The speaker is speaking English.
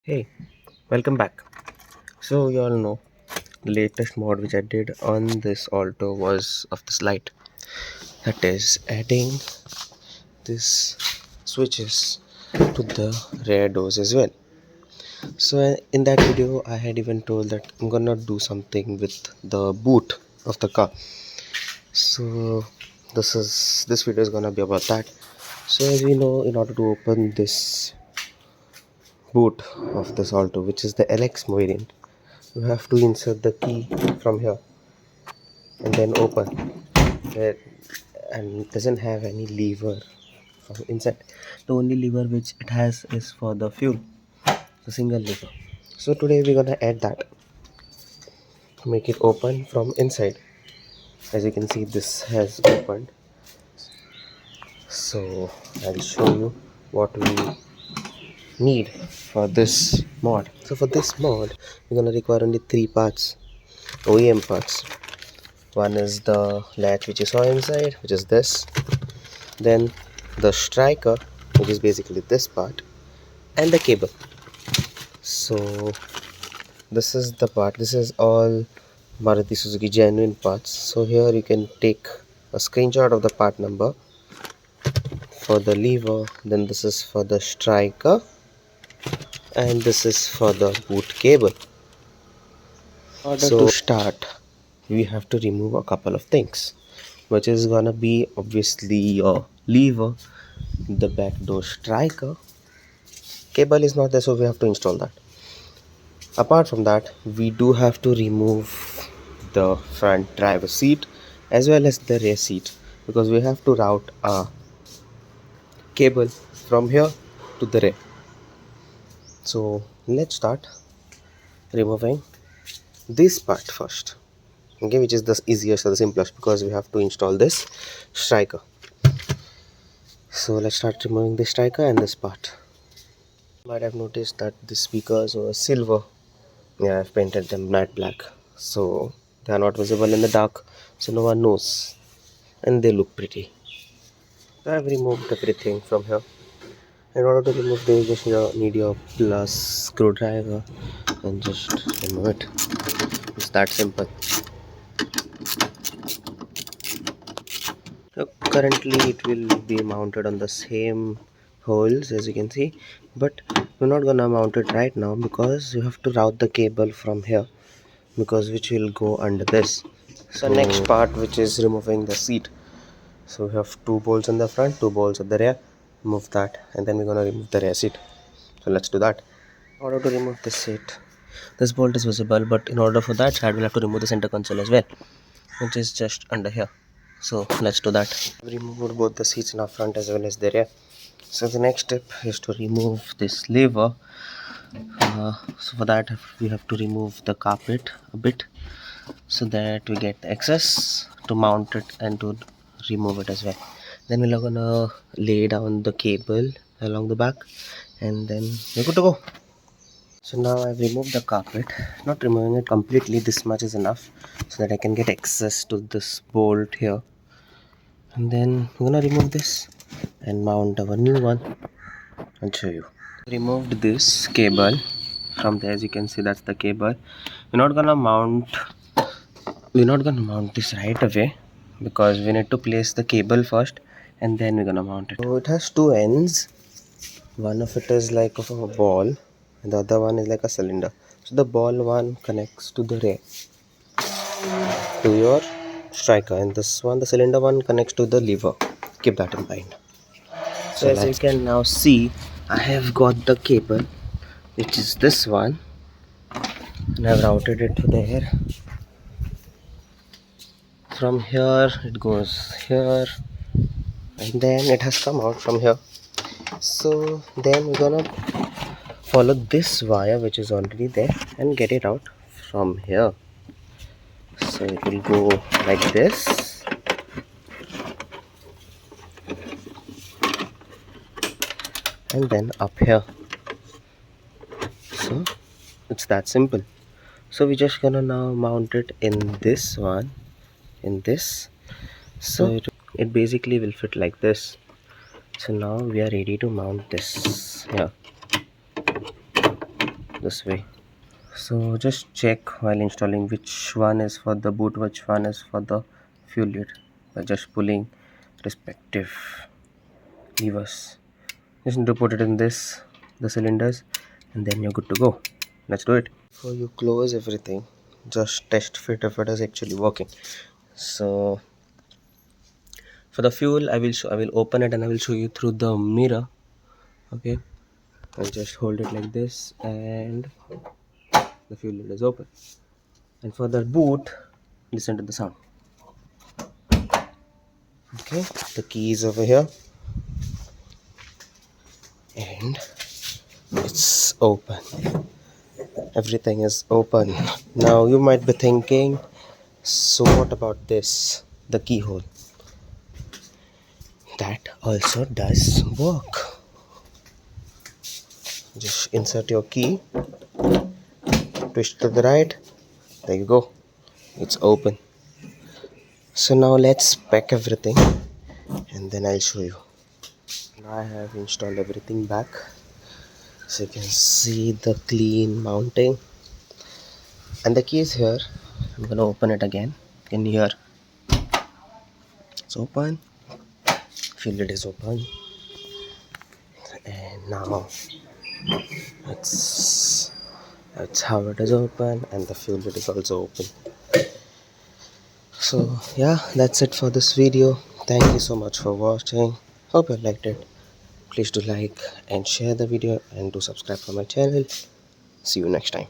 Hey, welcome back. So you all know the latest mod which I did on this Alto was of this light. That is adding this switches to the rear doors as well. So in that video I had even told that I'm gonna do something with the boot of the car. So this video is gonna be about that. So as we know, in order to open this boot of this Alto, which is the LX variant, you have to insert the key from here and then open it, and it doesn't have any lever from inside. The only lever which it has is for the fuel, the single lever. So today we're gonna add that to make it open from inside. As you can see, this has opened. So I'll show you what we need for this mod. So for this mod we're gonna require only three parts, OEM parts. One is the latch which you saw inside, which is this, then the striker, which is basically this part, and the cable. So this is the part, this is all Maruti Suzuki genuine parts. So here you can take a screenshot of the part number for the lever, then this is for the striker, and this is for the boot cable. So to start, we have to remove a couple of things, which is gonna be obviously your lever, the back door striker. Cable is not there, so we have to install that. Apart from that, we do have to remove the front driver seat as well as the rear seat, because we have to route a cable from here to the rear. So let's start removing this part first, okay, which is the easiest or the simplest, because we have to install this striker. So let's start removing the striker and this part. You might have noticed that the speakers were silver. Yeah, I've painted them matte black, so they are not visible in the dark, so no one knows, and they look pretty. So I've removed everything from here. In order to remove this, just need your plus screwdriver and just remove it. It's that simple. So currently it will be mounted on the same holes as you can see, but we're not gonna mount it right now because you have to route the cable from here, because which will go under this. So next part, which is removing the seat. So we have two bolts in the front, two bolts at the rear. Remove that, and then we're gonna remove the rear seat. So let's do that. In order to remove this seat, this bolt is visible, but in order for that side we'll have to remove the center console as well, which is just under here. So let's do that. We removed both the seats in our front as well as the rear. So the next step is to remove this lever. So for that we have to remove the carpet a bit, so that we get the access to mount it and to remove it as well. Then we're gonna lay down the cable along the back, and then we're good to go. So now I've removed the carpet, not removing it completely, this much is enough so that I can get access to this bolt here. And then we're gonna remove this and mount our new one. I'll show you. Removed this cable from there, as you can see that's the cable. We're not gonna mount this right away, because we need to place the cable first and then we're gonna mount it. So it has two ends. One of it is like of a ball and the other one is like a cylinder. So the ball one connects to the rear, to your striker, and this one, the cylinder one, connects to the lever. Keep that in mind. So as you can now see, I have got the cable, which is this one, and I've routed it to there. From here it goes here, and then it has come out from here. So then we're gonna follow this wire which is already there and get it out from here. So it will go like this, and then up here. So it's that simple. So we're just gonna now mount it in this one, in this. So it basically will fit like this. So now we are ready to mount this here. this way. So just check while installing which one is for the boot, which one is for the fuel lid, by just pulling respective levers. Just need to put it in the cylinders, and then you're good to go. Let's do it. Before you close everything, just test fit if it is actually working. So for the fuel, I will open it and I will show you through the mirror. Okay, I'll just hold it like this, and the fuel lid is open. And for the boot, listen to the sound. Okay, the key is over here, and it's open. Everything is open. Now you might be thinking, so what about this, the keyhole? That also does work. Just insert your key, twist to the right, there you go, it's open. So now let's pack everything and then I'll show you. Now I have installed everything back, so you can see the clean mounting, and the key is here. I'm gonna open it again. In here it's open, fuel lid is open, and now that's how it is open, and the fuel lid is also open. So yeah, that's it for this video. Thank you so much for watching. Hope you liked it. Please do like and share the video, and do subscribe for my channel. See you next time.